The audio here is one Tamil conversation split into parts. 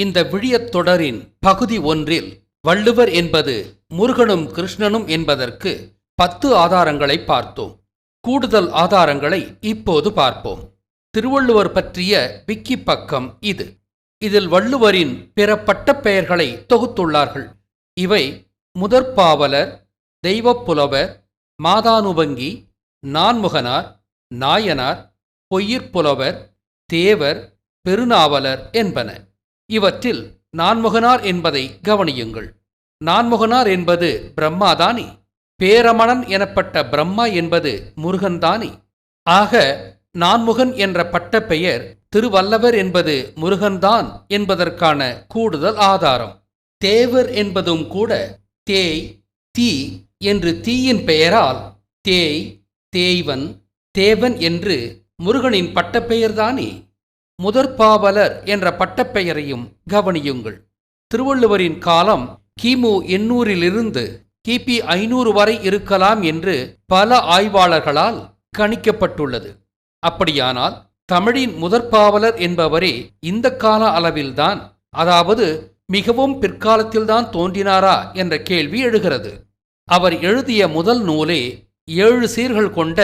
இந்த விழியத் தொடரின் பகுதி 1இல் வள்ளுவர் என்பது முருகனும் கிருஷ்ணனும் என்பதற்கு 10 ஆதாரங்களை பார்த்தோம். கூடுதல் ஆதாரங்களை இப்போது பார்ப்போம். திருவள்ளுவர் பற்றிய விக்கி பக்கம் இது. இதில் வள்ளுவரின் பிற பட்டப்பெயர்களை தொகுத்துள்ளார்கள். இவை முதற்பாவலர், தெய்வப்புலவர், மாதானுபங்கி, நான்முகனார், நாயனார், பொய்யிற்புலவர், தேவர், பெருநாவலர் என்பன. இவற்றில் நான்முகனார் என்பதை கவனியுங்கள். நான்முகனார் என்பது பிரம்மாதானி. பேரமணன் எனப்பட்ட பிரம்மா என்பது முருகன்தானி. ஆக நான்முகன் என்ற பட்டப்பெயர் திருவல்லவர் என்பது முருகன்தான் என்பதற்கான கூடுதல் ஆதாரம். தேவர் என்பதும் கூட தேய், தீ என்று தீயின் பெயரால் தேய், தேய்வன், தேவன் என்று முருகனின் பட்டப்பெயர்தானே. முதற்பாவலர் என்ற பட்டப்பெயரையும் கவனியுங்கள். திருவள்ளுவரின் காலம் கிமு 800 கிபி 500 வரை இருக்கலாம் என்று பல ஆய்வாளர்களால் கணிக்கப்பட்டுள்ளது. அப்படியானால் தமிழின் முதற்பாவலர் என்பவரே இந்த கால அளவில்தான், அதாவது மிகவும் பிற்காலத்தில்தான் தோன்றினாரா என்ற கேள்வி எழுகிறது. அவர் எழுதிய முதல் நூலே 7 சீர்கள் கொண்ட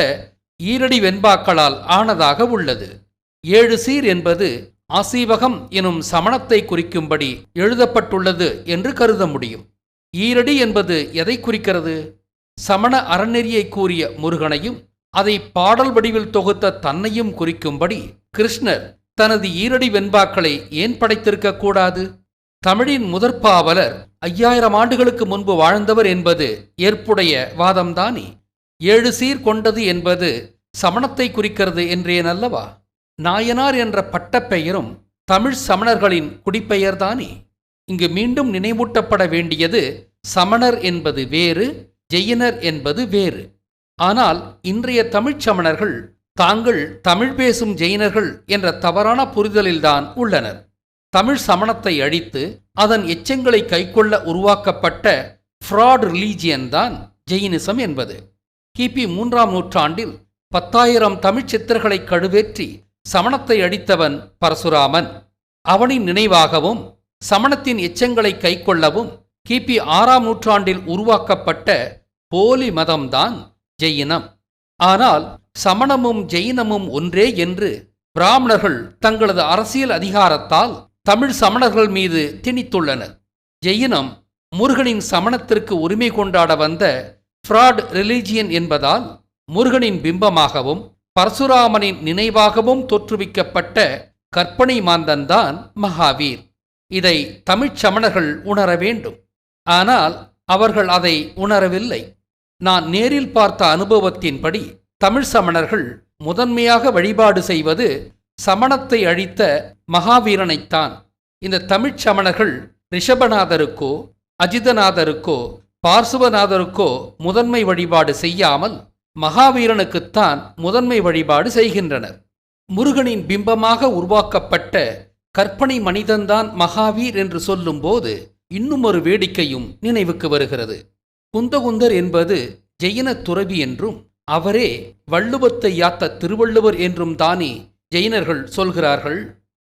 ஈரடி வெண்பாக்களால் ஆனதாக உள்ளது. 7 சீர் என்பது ஆசீவகம் எனும் சமணத்தை குறிக்கும்படி எழுதப்பட்டுள்ளது என்று கருத முடியும். ஈரடி என்பது எதை குறிக்கிறது? சமண அறநெறியை கூறிய முருகனையும் அதை பாடல் வடிவில் தொகுத்த தன்னையும் குறிக்கும்படி கிருஷ்ணர் தனது ஈரடி வெண்பாக்களை ஏன் படைத்திருக்க கூடாது? தமிழின் முதற்பாவலர் 5000 ஆண்டுகளுக்கு முன்பு வாழ்ந்தவர் என்பது ஏற்புடைய வாதம்தானே. 7 சீர் கொண்டது என்பது சமணத்தை குறிக்கிறது என்றேன் அல்லவா? நாயனார் என்ற பட்டப்பெயரும் தமிழ் சமணர்களின் குடிப்பெயர்தானே. இங்கு மீண்டும் நினைவூட்டப்பட வேண்டியது சமணர் என்பது வேறு, ஜெயினர் என்பது வேறு. ஆனால் இன்றைய தமிழ்ச் சமணர்கள் தாங்கள் தமிழ் பேசும் ஜெயினர்கள் என்ற தவறான புரிதலில்தான் உள்ளனர். தமிழ் சமணத்தை அழித்து அதன் எச்சங்களை கைக்கொள்ள உருவாக்கப்பட்ட ஃப்ராட் ரிலீஜியன் தான் ஜெயினிசம் என்பது. கிபி 3ஆம் நூற்றாண்டில் 10,000 தமிழ்ச் சித்தர்களை கழுவேற்றி சமணத்தை அடித்தவன் பரசுராமன். அவனின் நினைவாகவும் சமணத்தின் எச்சங்களை கைக்கொள்ளவும் கிபி 6ஆம் நூற்றாண்டில் உருவாக்கப்பட்ட போலி மதம்தான் ஜெயினம். ஆனால் சமணமும் ஜெயினமும் ஒன்றே என்று பிராமணர்கள் தங்களது அரசியல் அதிகாரத்தால் தமிழ் சமணர்கள் மீது திணித்துள்ளனர். ஜெயினம் முருகனின் சமணத்திற்கு உரிமை கொண்டாட வந்த ஃப்ராட் ரிலீஜியன் என்பதால் முருகனின் பிம்பமாகவும் பரசுராமனின் நினைவாகவும் தோற்றுவிக்கப்பட்ட கற்பனை மாந்தன்தான் மகாவீர். இதை தமிழ்ச் சமணர்கள் உணர வேண்டும். ஆனால் அவர்கள் அதை உணரவில்லை. நான் நேரில் பார்த்த அனுபவத்தின்படி தமிழ் சமணர்கள் முதன்மையாக வழிபாடு செய்வது சமணத்தை அழித்த மகாவீரனைத்தான். இந்த தமிழ்ச் சமணர்கள் ரிஷபநாதருக்கோ, அஜிதநாதருக்கோ, பார்சுவநாதருக்கோ முதன்மை வழிபாடு செய்யாமல் மகாவீரனுக்குத்தான் முதன்மை வழிபாடு செய்கின்றனர். முருகனின் பிம்பமாக உருவாக்கப்பட்ட கற்பனை மனிதன்தான் மகாவீர் என்று சொல்லும்போது இன்னும் ஒரு வேடிக்கையும் நினைவுக்கு வருகிறது. குந்தகுந்தர் என்பது ஜெயின துறவி என்றும் அவரே வள்ளுவத்தை யாத்த திருவள்ளுவர் என்றும் தானே ஜெயினர்கள் சொல்கிறார்கள்.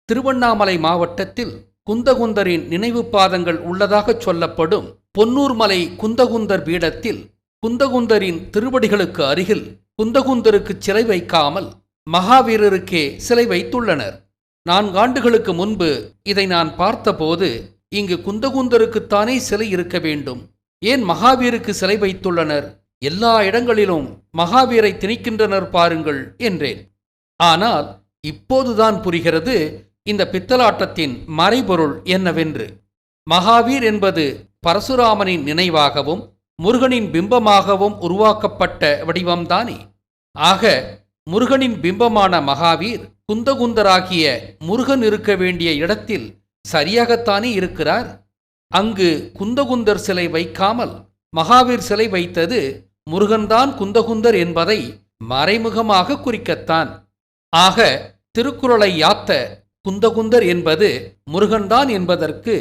திருவண்ணாமலை மாவட்டத்தில் குந்தகுந்தரின் நினைவு பாதங்கள் உள்ளதாக சொல்லப்படும் பொன்னூர்மலை குந்தகுந்தர் பீடத்தில் குந்தகுந்தரின் திருவடிகளுக்கு அருகில் குந்தகுந்தருக்கு சிலை வைக்காமல் மகாவீரருக்கே சிலை வைத்துள்ளனர். 4 ஆண்டுகளுக்கு முன்பு இதை நான் பார்த்தபோது இங்கு குந்தகுந்தருக்குத்தானே சிலை இருக்க வேண்டும், ஏன் மகாவீருக்கு சிலை வைத்துள்ளனர்? எல்லா இடங்களிலும் மகாவீரை திணிக்கின்றனர் பாருங்கள் என்றேன். ஆனால் இப்போதுதான் புரிகிறது இந்த பித்தலாட்டத்தின் மறைபொருள் என்னவென்று. மகாவீர் என்பது பரசுராமனின் நினைவாகவும் முருகனின் பிம்பமாகவும் உருவாக்கப்பட்ட வடிவம்தானே. ஆக முருகனின் பிம்பமான மகாவீர் குந்தகுந்தராகிய முருகன் இருக்க வேண்டிய இடத்தில் சரியாகத்தானே இருக்கிறார். அங்கு குந்தகுந்தர் சிலை வைக்காமல் மகாவீர் சிலை வைத்தது முருகன்தான் குந்தகுந்தர் என்பதை மறைமுகமாக குறிக்கத்தான். ஆக திருக்குறளை யாத்த குந்தகுந்தர் என்பது முருகன்தான் என்பதற்கு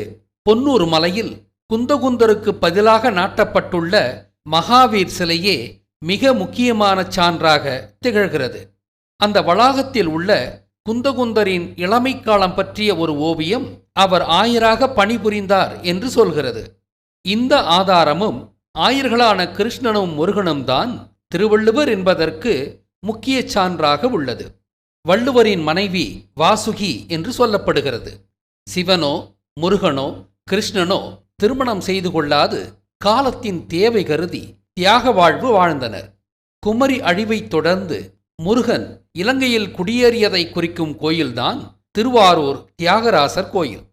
பொன்னூர் மலையில் குந்தகுந்தருக்கு பதிலாக நாட்டப்பட்டுள்ள மகாவீர் சிலையே மிக முக்கியமான சான்றாக திகழ்கிறது. அந்த வளாகத்தில் உள்ள குந்தகுந்தரின் இளமை காலம் பற்றிய ஒரு ஓவியம் அவர் ஆயராக பணிபுரிந்தார் என்று சொல்கிறது. இந்த ஆதாரமும் ஆயர்களான கிருஷ்ணனும் முருகனும் தான் திருவள்ளுவர் என்பதற்கு முக்கிய சான்றாக உள்ளது. வள்ளுவரின் மனைவி வாசுகி என்று சொல்லப்படுகிறது. சிவனோ முருகனோ கிருஷ்ணனோ திருமணம் செய்து கொள்ளாது காலத்தின் தேவை கருதி தியாக வாழ்வு வாழ்ந்தனர். குமரி அழிவை தொடர்ந்து முருகன் இலங்கையில் குடியேறியதை குறிக்கும் கோயில்தான் திருவாரூர் தியாகராசர் கோயில்.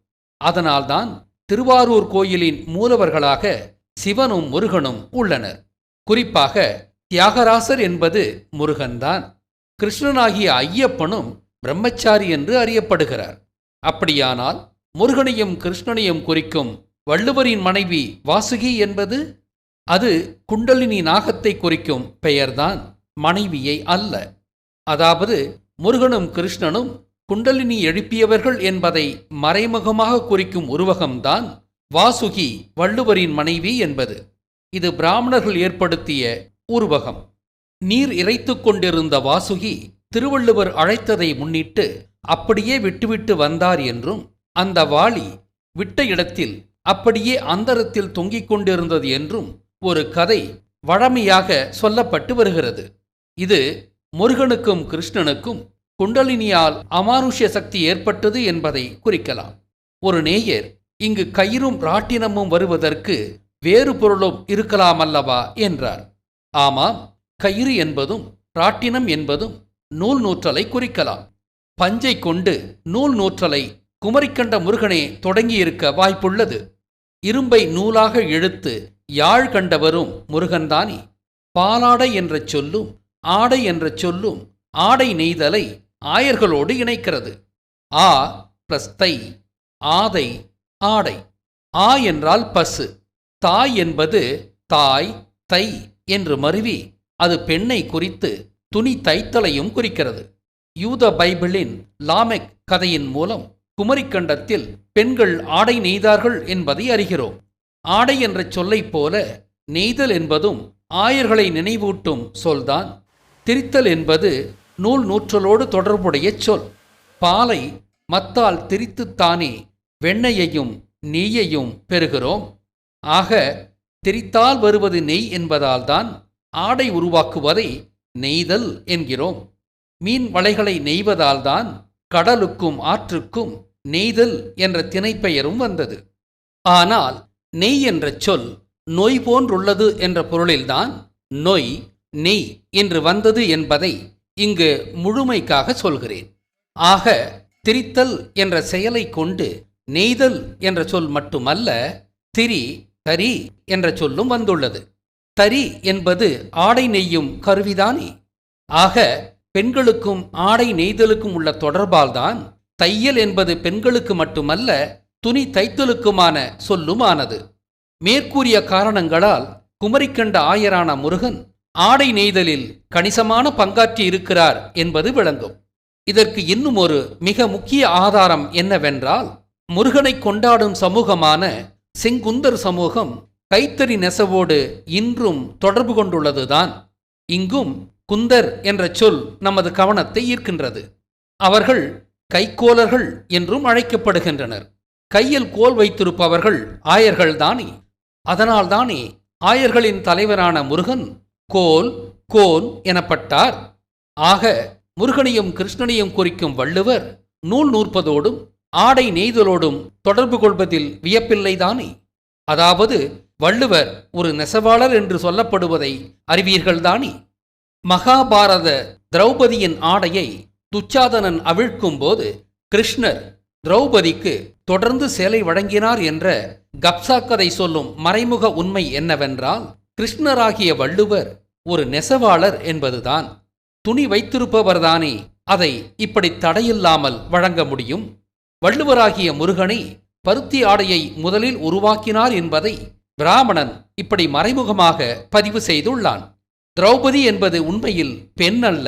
அதனால்தான் திருவாரூர் கோயிலின் மூலவர்களாக சிவனும் முருகனும் உள்ளனர். குறிப்பாக தியாகராசர் என்பது முருகன்தான். கிருஷ்ணனாகிய ஐயப்பனும் பிரம்மச்சாரி என்று அறியப்படுகிறார். அப்படியானால் முருகனையும் கிருஷ்ணனையும் குறிக்கும் வள்ளுவரின் மனைவி வாசுகி என்பது அது குண்டலினி நாகத்தை குறிக்கும் பெயர்தான், மனைவியை அல்ல. அதாவது முருகனும் கிருஷ்ணனும் குண்டலினி எழுப்பியவர்கள் என்பதை மறைமுகமாக குறிக்கும் உருவகம்தான் வாசுகி வள்ளுவரின் மனைவி என்பது. இது பிராமணர்கள் ஏற்படுத்திய உருவகம். நீர் இறைத்து கொண்டிருந்த வாசுகி திருவள்ளுவர் அழைத்ததை முன்னிட்டு அப்படியே விட்டுவிட்டு வந்தார் என்றும், அந்த வாளி விட்ட இடத்தில் அப்படியே அந்தரத்தில் தொங்கிக் கொண்டிருந்தது என்றும் ஒரு கதை வழமையாக சொல்லப்பட்டு வருகிறது. இது முருகனுக்கும் கிருஷ்ணனுக்கும் குண்டலினியால் அமானுஷ்ய சக்தி ஏற்பட்டது என்பதை குறிக்கலாம். ஒரு நேயர், இங்கு கயிறும் ராட்டினமும் வருவதற்கு வேறு பொருளும் இருக்கலாமல்லவா என்றார். ஆமாம், கயிறு என்பதும் ராட்டினம் என்பதும் நூல் நூற்றலை குறிக்கலாம். பஞ்சை கொண்டு நூல் நூற்றலை குமரிக்கண்ட முருகனே தொடங்கியிருக்க வாய்ப்புள்ளது. இரும்பை நூலாக இழுத்து யாழ் கண்டவரும் முருகன்தானே. பாலாடை என்ற சொல்லும் ஆடை என்ற சொல்லும் ஆடை நெய்தலை ஆயர்களோடு இணைக்கிறது. ஆ பிளஸ் தை, ஆதை, ஆடை. ஆ என்றால் பசு, தாய் என்பது தாய், தை என்று மருவி அது பெண்ணை குறித்து துணி தைத்தலையும் குறிக்கிறது. யூத பைபிளின் லாமெக் கதையின் மூலம் குமரிக்கண்டத்தில் பெண்கள் ஆடை நெய்தார்கள் என்பதை அறிகிறோம். ஆடை என்ற சொல்லைப் போல நெய்தல் என்பதும் ஆயர்களை நினைவூட்டும் சொல்தான். திரித்தல் என்பது நூல் நூற்றலோடு தொடர்புடைய சொல். பாலை மத்தால் திரித்துத்தானே வெண்ணெயையும் நெய்யையும் பெறுகிறோம். ஆக திரித்தால் வருவது நெய் என்பதால்தான் ஆடை உருவாக்குவதை நெய்தல் என்கிறோம். மீன் வலைகளை நெய்வதால்தான் கடலுக்கும் ஆற்றுக்கும் நெய்தல் என்ற திணைப்பெயரும் வந்தது. ஆனால் நெய் என்ற சொல் நொய் போன்றுள்ளது என்ற பொருளில்தான் நொய் நெய் என்று வந்தது என்பதை இங்கு முழுமைக்காக சொல்கிறேன். ஆக திரித்தல் என்ற செயலை கொண்டு நெய்தல் என்ற சொல் மட்டுமல்ல, திரி தரி என்ற சொல்லும் வந்துள்ளது. தரி என்பது ஆடை நெய்யும் கருவிதானே. ஆக பெண்களுக்கும் ஆடை நெய்தலுக்கும் உள்ள தொடர்பால்தான் தையல் என்பது பெண்களுக்கு மட்டுமல்ல, துணி தைத்தலுக்குமான சொல்லுமானது. மேற்கூறிய காரணங்களால் குமரிக்கண்ட ஆயரான முருகன் ஆடை நெய்தலில் கணிசமான பங்காற்றி இருக்கிறார் என்பது விளங்கும். இதற்கு இன்னும் ஒரு மிக முக்கிய ஆதாரம் என்னவென்றால், முருகனை கொண்டாடும் சமூகமான செங்குந்தர் சமூகம் கைத்தறி நெசவோடு இன்றும் தொடர்பு கொண்டுள்ளதுதான். இங்கும் குந்தர் என்ற சொல் நமது கவனத்தை ஈர்க்கின்றது. அவர்கள் கைக்கோலர்கள் என்றும் அழைக்கப்படுகின்றனர். கையில் கோல் வைத்திருப்பவர்கள் ஆயர்கள்தானே. அதனால்தானே ஆயர்களின் தலைவரான முருகன் கோல் கோன் எனப்பட்டார். ஆக முருகனையும் கிருஷ்ணனையும் குறிக்கும் வள்ளுவர் நூல் நூற்பதோடும் ஆடை நெய்தலோடும் தொடர்பு கொள்வதில் வியப்பில்லைதானே. அதாவது வள்ளுவர் ஒரு நெசவாளர் என்று சொல்லப்படுவதை அறிவீர்கள்தானே. மகாபாரத திரௌபதியின் ஆடையை துச்சாதனன் அவிழ்க்கும் போது கிருஷ்ணர் திரௌபதிக்கு தொடர்ந்து சேலை வழங்கினார் என்ற கப்சா கதை சொல்லும் மறைமுக உண்மை என்னவென்றால், கிருஷ்ணராகிய வள்ளுவர் ஒரு நெசவாளர் என்பதுதான். துணி வைத்திருப்பவர்தானே அதை இப்படி தடையில்லாமல் வழங்க முடியும். வள்ளுவராகிய முருகனை பருத்தி ஆடையை முதலில் உருவாக்கினார் என்பதை பிராமணன் இப்படி மறைமுகமாக பதிவு செய்துள்ளான். திரௌபதி என்பது உண்மையில் பெண் அல்ல,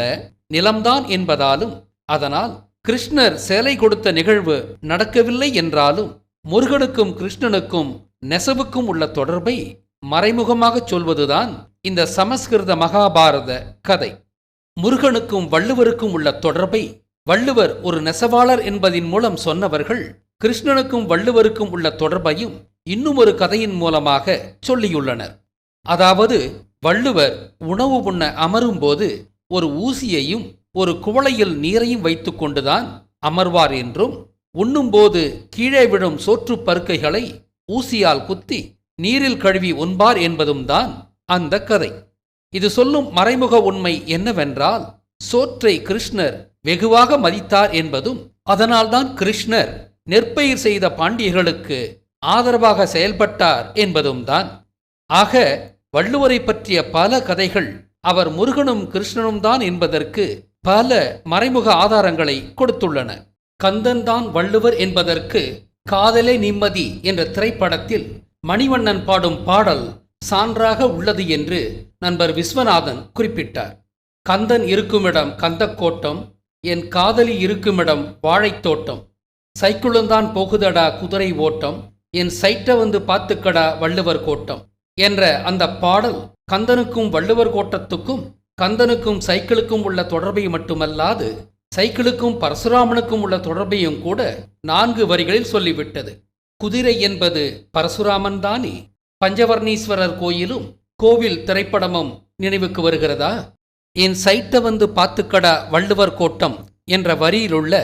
நிலம்தான் என்பதாலும், அதனால் கிருஷ்ணர் சேலை கொடுத்த நிகழ்வு நடக்கவில்லை என்றாலும் முருகனுக்கும் கிருஷ்ணனுக்கும் நெசவுக்கும் உள்ள தொடர்பை மறைமுகமாக சொல்வதுதான் இந்த சமஸ்கிருத மகாபாரத கதை. முருகனுக்கும் வள்ளுவருக்கும் உள்ள தொடர்பை வள்ளுவர் ஒரு நெசவாளர் என்பதின் மூலம் சொன்னவர்கள் கிருஷ்ணனுக்கும் வள்ளுவருக்கும் உள்ள தொடர்பையும் இன்னும் ஒரு கதையின் மூலமாக சொல்லியுள்ளனர். அதாவது வள்ளுவர் உணவு உண்ண அமரும்போது ஒரு ஊசியையும் ஒரு குவளையில் நீரையும் வைத்துக் கொண்டுதான் அமர்வார் என்றும், உண்ணும்போது கீழே விழும் சோற்றுப் பருக்கைகளை ஊசியால் குத்தி நீரில் கழுவி உண்பார் என்பதும் தான் அந்த கதை. இது சொல்லும் மறைமுக உண்மை என்னவென்றால், சோற்றை கிருஷ்ணர் வெகுவாக மதித்தார் என்பதும், அதனால்தான் கிருஷ்ணர் நெற்பயிர் செய்த பாண்டியர்களுக்கு ஆதரவாக செயல்பட்டார் என்பதும் தான். ஆக வள்ளுவரை பற்றிய பல கதைகள் அவர் முருகனும் கிருஷ்ணனும் தான் என்பதற்கு பல மறைமுக ஆதாரங்களை கொடுத்துள்ளன. கந்தன்தான் வள்ளுவர் என்பதற்கு காதலே நிம்மதி என்ற திரைப்படத்தில் மணிவண்ணன் பாடும் பாடல் சான்றாக உள்ளது என்று நண்பர் விஸ்வநாதன் குறிப்பிட்டார். கந்தன் இருக்குமிடம் கந்தக்கோட்டம், என் காதலி இருக்குமிடம் வாழைத்தோட்டம், சைக்கிளுந்தான் போகுதடா குதிரை ஓட்டம், என் சைட்ட வந்து பார்த்துக்கடா வள்ளுவர் கோட்டம் என்ற அந்த பாடல் கந்தனுக்கும் வள்ளுவர் கோட்டத்துக்கும், கந்தனுக்கும் சைக்கிளுக்கும் உள்ள தொடர்பை மட்டுமல்லாது சைக்கிளுக்கும் பரசுராமனுக்கும் உள்ள தொடர்பையும் கூட 4 வரிகளில் சொல்லிவிட்டது. குதிரை என்பது பரசுராமன் தானே. பஞ்சவர்ணீஸ்வரர் கோயிலும் கோவில் திரைப்படமும் நினைவுக்கு வருகிறதா? என் சைட்ட வந்து பார்த்துக்கடா வள்ளுவர் கோட்டம் என்ற வரியிலுள்ள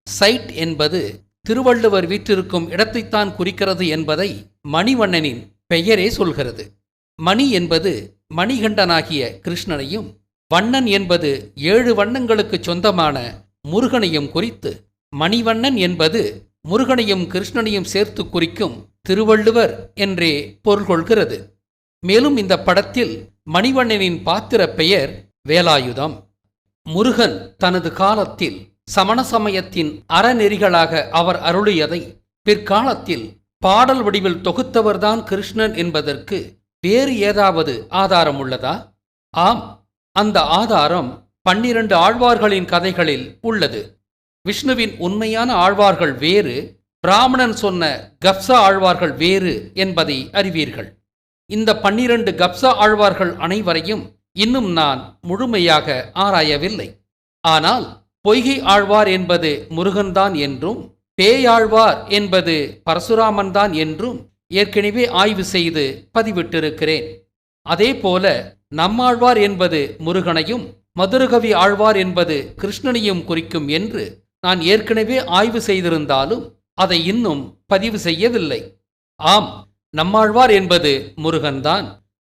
சைட் என்பது திருவள்ளுவர் வீற்றிருக்கும் இடத்தைத்தான் குறிக்கிறது என்பதை மணிவண்ணனின் பெயரே சொல்கிறது. மணி என்பது மணிகண்டனாகிய கிருஷ்ணனையும், வண்ணன் என்பது 7 வண்ணங்களுக்கு சொந்தமான முருகனையும் குறித்து, மணிவண்ணன் என்பது முருகனையும் கிருஷ்ணனையும் சேர்த்து குறிக்கும் திருவள்ளுவர் என்றே பொருள் கொள்கிறது. மேலும் இந்த படத்தில் மணிவண்ணனின் பாத்திர பெயர் வேலாயுதம். முருகன் தனது காலத்தில் சமண சமயத்தின் அறநெறிகளாக அவர் அருளியதை பிற்காலத்தில் பாடல் வடிவில் தொகுத்தவர்தான் கிருஷ்ணன் என்பதற்கு வேறு ஏதாவது ஆதாரம் உள்ளதா? ஆம், அந்த ஆதாரம் 12 ஆழ்வார்களின் கதைகளில் உள்ளது. விஷ்ணுவின் உண்மையான ஆழ்வார்கள் வேறு, பிராமணன் சொன்ன கப்சா ஆழ்வார்கள் வேறு என்பதை அறிவீர்கள். இந்த 12 கப்சா ஆழ்வார்கள் அனைவரையும் இன்னும் நான் முழுமையாக ஆராயவில்லை. ஆனால் பொய்கை ஆழ்வார் என்பது முருகன்தான் என்றும், பேயாழ்வார் என்பது பரசுராமன்தான் என்றும் ஏற்கனவே ஆய்வு செய்து பதிவிட்டிருக்கிறேன். அதேபோல நம்மாழ்வார் என்பது முருகனையும், மதுரகவி ஆழ்வார் என்பது கிருஷ்ணனையும் குறிக்கும் என்று நான் ஏற்கனவே ஆய்வு செய்திருந்தாலும் அதை இன்னும் பதிவு செய்யவில்லை. ஆம், நம்மாழ்வார் என்பது முருகன்தான்,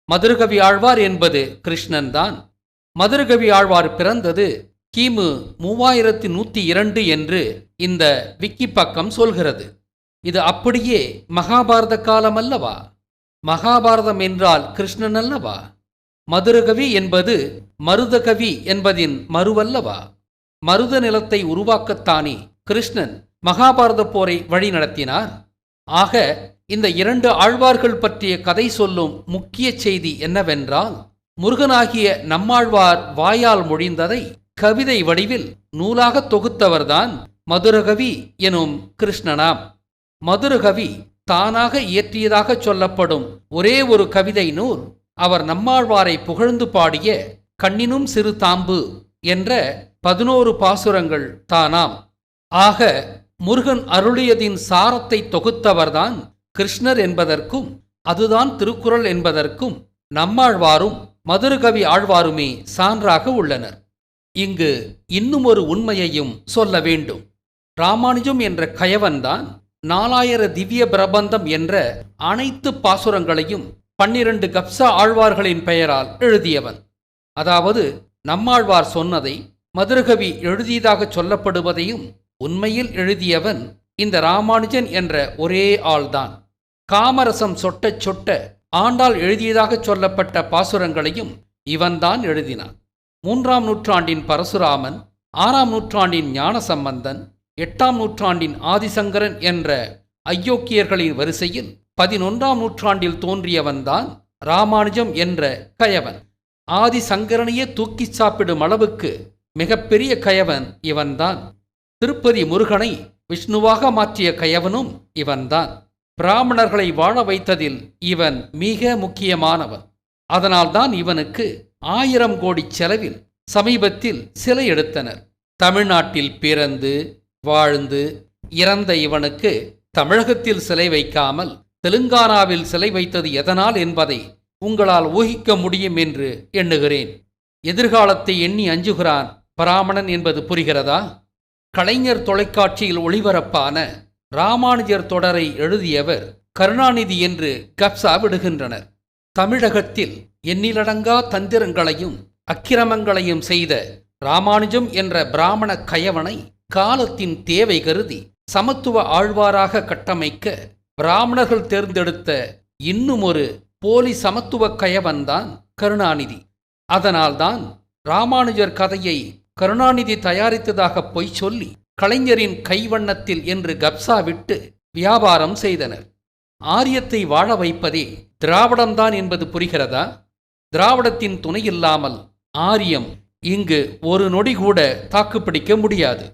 மதுரகவி ஆழ்வார் என்பது கிருஷ்ணன்தான். மதுரகவி ஆழ்வார் பிறந்தது கிமு 3102 என்று இந்த விக்கி பக்கம் சொல்கிறது. இது அப்படியே மகாபாரத காலம் அல்லவா? மகாபாரதம் என்றால் கிருஷ்ணன் அல்லவா? மதுரகவி என்பது மருதகவி என்பதின் மறுவல்லவா? மருத நிலத்தை உருவாக்கத்தானே கிருஷ்ணன் மகாபாரத போரை வழி நடத்தினார். ஆக இந்த 2 ஆழ்வார்கள் பற்றிய கதை சொல்லும் முக்கிய செய்தி என்னவென்றால், முருகனாகிய நம்மாழ்வார் வாயால் மொழிந்ததை கவிதை வடிவில் நூலாக தொகுத்தவர்தான் மதுரகவி எனும் கிருஷ்ணனாம். மதுரகவி தானாக இயற்றியதாக சொல்லப்படும் ஒரே ஒரு கவிதை நூல் அவர் நம்மாழ்வாரை புகழ்ந்து பாடிய கண்ணினும் சிறு தாம்பு என்ற 11 பாசுரங்கள் தானாம். ஆக முருகன் அருளியதின் சாரத்தை தொகுத்தவர்தான் கிருஷ்ணர் என்பதற்கும், அதுதான் திருக்குறள் என்பதற்கும் நம்மாழ்வாரும் மதுரகவி ஆழ்வாருமே சான்றாக உள்ளனர். இங்கு இன்னும் ஒரு உண்மையையும் சொல்ல வேண்டும். ராமானுஜம் என்ற கயவன்தான் 4000 திவ்ய பிரபந்தம் என்ற அனைத்து பாசுரங்களையும் 12 கப்சா ஆழ்வார்களின் பெயரால் எழுதியவன். அதாவது நம்மாழ்வார் சொன்னதை மதுரகவி எழுதியதாக சொல்லப்படுவதையும் உண்மையில் எழுதியவன் இந்த ராமானுஜன் என்ற ஒரே ஆள்தான். காமரசம் சொட்ட சொட்ட ஆண்டாள் எழுதியதாக சொல்லப்பட்ட பாசுரங்களையும் இவன்தான் எழுதினான். 3ஆம் நூற்றாண்டின் பரசுராமன், 6ஆம் நூற்றாண்டின் ஞானசம்பந்தன், 8ஆம் நூற்றாண்டின் ஆதிசங்கரன் என்ற ஐயோக்கியர்களின் வரிசையில் 11ஆம் நூற்றாண்டில் தோன்றியவன்தான் ராமானுஜம் என்ற கயவன். ஆதிசங்கரனையே தூக்கி சாப்பிடும் அளவுக்கு மிகப்பெரிய கயவன் இவன்தான். திருப்பதி முருகனை விஷ்ணுவாக மாற்றிய கயவனும் இவன்தான். பிராமணர்களை வாழ வைத்ததில் இவன் மிக முக்கியமானவன். அதனால்தான் இவனுக்கு 1000 கோடி செலவில் சமீபத்தில் சிலை எடுத்தனர். தமிழ்நாட்டில் பிறந்து வாழ்ந்து இறந்த இவனுக்கு தமிழகத்தில் சிலை வைக்காமல் தெலுங்கானாவில் சிலை வைத்தது எதனால் என்பதை உங்களால் ஊகிக்க முடியும் என்று எண்ணுகிறேன். எதிர்காலத்தை எண்ணி அஞ்சுகிறான் பிராமணன் என்பது புரிகிறதா? கலைஞர் தொலைக்காட்சியில் ஒளிபரப்பான ராமானுஜர் தொடரை எழுதியவர் கருணாநிதி என்று கப்சா விடுகின்றனர். தமிழகத்தில் எண்ணிலடங்கா தந்திரங்களையும் அக்கிரமங்களையும் செய்த ராமானுஜம் என்ற பிராமண கயவனை காலத்தின் தேவை கருதி சமத்துவ ஆழ்வாராக கட்டமைக்க பிராமணர்கள் தேர்ந்தெடுத்த இன்னும் ஒரு போலி சமத்துவ கயவன்தான் கருணாநிதி. அதனால்தான் ராமானுஜர் கதையை கருணாநிதி தயாரித்ததாக பொய் சொல்லி கலைஞரின் கைவண்ணத்தில் என்று கப்சா விட்டு வியாபாரம் செய்தனர். ஆரியத்தை வாழ வைப்பதே திராவிடம்தான் என்பது புரிகிறதா? திராவிடத்தின் துணையில்லாமல் ஆரியம் இங்கு ஒரு நொடி கூட தாக்குப்பிடிக்க முடியாது.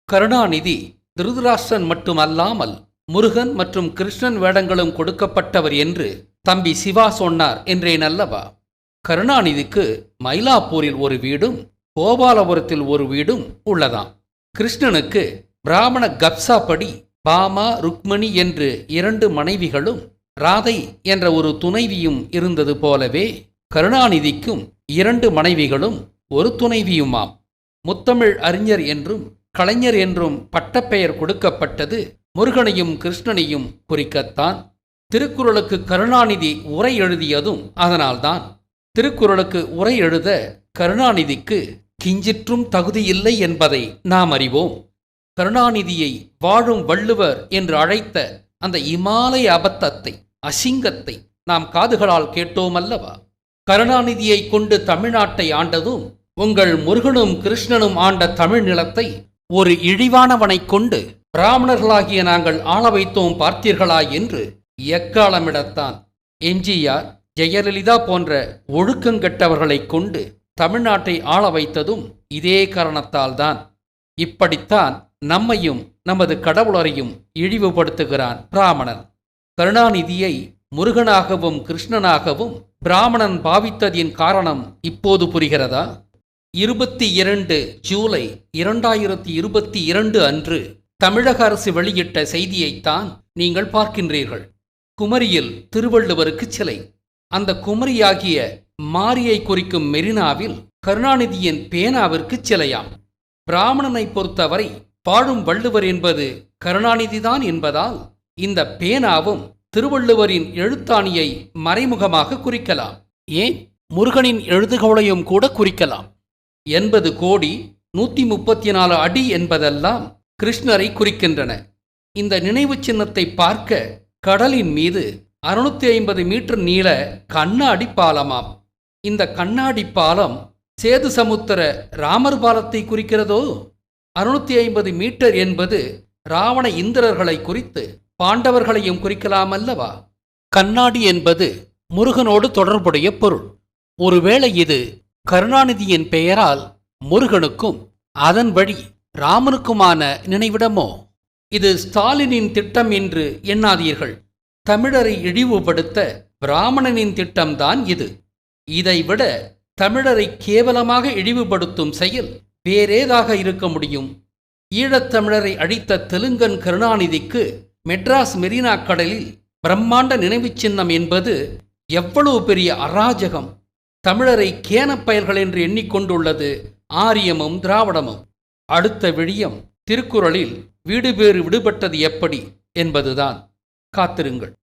கருணாநிதி திருதராஷ்டிரன் மட்டுமல்லாமல் முருகன் மற்றும் கிருஷ்ணன் வேடங்களும் கொடுக்கப்பட்டவர் என்று தம்பி சிவா சொன்னார் என்றேன் அல்லவா? கருணாநிதிக்கு மயிலாப்பூரில் ஒரு வீடும் கோபாலபுரத்தில் ஒரு வீடும் உள்ளதாம். கிருஷ்ணனுக்கு பிராமண கப்சா படி பாமா ருக்மணி என்று 2 மனைவிகளும் ராதை என்ற ஒரு துணைவியும் இருந்தது போலவே கருணாநிதிக்கும் 2 மனைவிகளும் ஒரு துணைவியுமாம். முத்தமிழ் அறிஞர் என்றும் கலைஞர் என்றும் பட்டப்பெயர் கொடுக்கப்பட்டது முருகனையும் கிருஷ்ணனையும் குறிக்கத்தான். திருக்குறளுக்கு கருணாநிதி உரை எழுதியதும் அதனால்தான். திருக்குறளுக்கு உரை எழுத கருணாநிதிக்கு கிஞ்சிற்றும் தகுதியில்லை என்பதை நாம் அறிவோம். கருணாநிதியை வாழும் வள்ளுவர் என்று அழைத்த அந்த இமாலய அபத்தத்தை, அசிங்கத்தை நாம் காதுகளால் கேட்டோமல்லவா? கருணாநிதியை கொண்டு தமிழ்நாட்டை ஆண்டதும் உங்கள் முருகனும் கிருஷ்ணனும் ஆண்ட தமிழ் நிலத்தை ஒரு இழிவானவனை கொண்டு பிராமணர்களாகிய நாங்கள் ஆள வைத்தோம் பார்த்தீர்களா என்று எக்காலமிடத்தான். எம்ஜிஆர், ஜெயலலிதா போன்ற ஒழுக்கங்கெட்டவர்களை கொண்டு தமிழ்நாட்டை ஆள வைத்ததும் இதே காரணத்தால்தான். இப்படித்தான் நம்மையும் நமது கடவுளரையும் இழிவுபடுத்துகிறான் பிராமணன். கருணாநிதியை முருகனாகவும் கிருஷ்ணனாகவும் பிராமணன் பாவித்ததின் காரணம் இப்போது புரிகிறதா? 22 ஜூலை 2022 அன்று தமிழக அரசு வெளியிட்ட செய்தியைத்தான் நீங்கள் பார்க்கின்றீர்கள். குமரியில் திருவள்ளுவருக்கு சிலை. அந்த குமரியாகிய மாரியை குறிக்கும் மெரினாவில் கருணாநிதியின் பேனாவிற்கு சிலையாம். பிராமணனை பொறுத்தவரை வாழும் வள்ளுவர் என்பது கருணாநிதிதான் என்பதால் இந்த பேனாவும் திருவள்ளுவரின் எழுத்தாணியை மறைமுகமாக குறிக்கலாம். ஏன் முருகனின் எழுதுகோளையும் கூட குறிக்கலாம். 80 கோடி 134 அடி என்பதெல்லாம் கிருஷ்ணரை குறிக்கின்றன. இந்த நினைவு சின்னத்தை பார்க்க கடலின் மீது 650 மீட்டர் நீள கண்ணாடி பாலமாம். இந்த கண்ணாடி பாலம் சேது சமுத்திர ராமர் பாலத்தை குறிக்கிறதோ? 650 மீட்டர் என்பது ராவண இந்திரர்களை குறித்து பாண்டவர்களையும் குறிக்கலாம் அல்லவா? கண்ணாடி என்பது முருகனோடு தொடர்புடைய பொருள். ஒருவேளை இது கருணாநிதியின் பெயரால் முருகனுக்கும் அதன் வழி ராமனுக்குமான நினைவிடமோ? இது ஸ்டாலினின் திட்டம் என்று எண்ணாதீர்கள். தமிழரை இழிவுபடுத்த பிராமணனின் திட்டம்தான் இது. இதைவிட தமிழரை கேவலமாக இழிவுபடுத்தும் செயல் வேறேதாக இருக்க முடியும்? ஈழத்தமிழரை அழித்த தெலுங்கன் கருணாநிதிக்கு மெட்ராஸ் மெரினா கடலில் பிரம்மாண்ட நினைவுச் சின்னம் என்பது எவ்வளவு பெரிய அராஜகம்! தமிழரை கேனப்பயல்கள் என்று எண்ணிக்கொண்டுள்ளது ஆரியமும் திராவிடமும். அடுத்த விழியம் திருக்குறளில் வீடு பேறு விடுபட்டது எப்படி என்பதுதான். காத்திருங்கள்.